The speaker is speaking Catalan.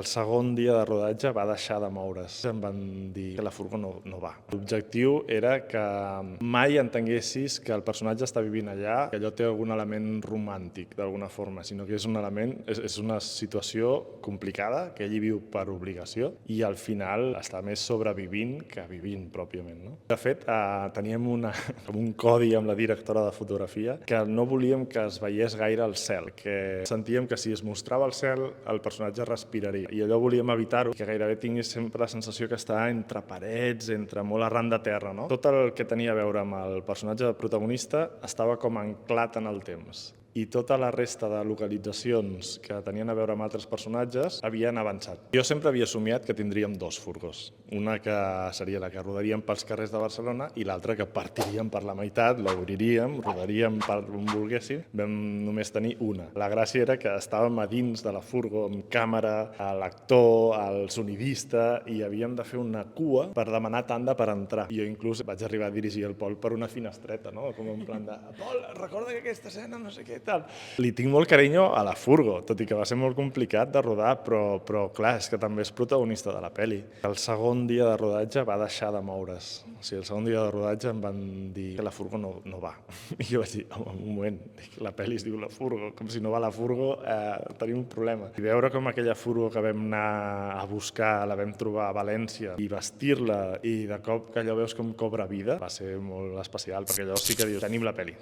El segon dia de rodatge va deixar de moure's. Em van dir que la furgo no va. L'objectiu era que mai entenguessis que el personatge està vivint allà, que allò té algun element romàntic d'alguna forma, sinó que és un element, és una situació complicada que ell hi viu per obligació i al final està més sobrevivint que vivint pròpiament. No? De fet, teníem com un codi amb la directora de fotografia que no volíem que es veiés gaire el cel, que sentíem que si es mostrava el cel el personatge respiraria i allò volíem evitar-ho, que gairebé tingués sempre la sensació que està entre parets, entre molt arran de terra. No? Tot el que tenia a veure amb el personatge protagonista estava com anclat en el temps i tota la resta de localitzacions que tenien a veure amb altres personatges havien avançat. Jo sempre havia somiat que tindríem dos furgos, una que seria la que rodaríem pels carrers de Barcelona i l'altra que partiríem per la meitat, l'obriríem, rodaríem per on volguéssim, vam només tenir una. La gràcia era que estàvem a dins de la furgo amb càmera, l'actor, el sonidista i havíem de fer una cua per demanar tanda per entrar. Jo inclús vaig arribar a dirigir el Pol per una finestreta, no? Com en plan de Pol, recorda que aquesta escena no sé què, tal. Li tinc molt carinyo a la furgo, tot i que va ser molt complicat de rodar, però clar, és que també és protagonista de la pel·li. El segon dia de rodatge va deixar de moure's. O sigui, el segon dia de rodatge em van dir que la furgo no va. I jo vaig dir, home, un moment, la pel·li es diu La Furgo, com si no va la furgo tenim un problema. I veure com aquella furgo que vam anar a buscar, la vam trobar a València i vestir-la i de cop que allò veus com cobra vida, va ser molt especial, perquè allò sí que dius, tenim la pel·li.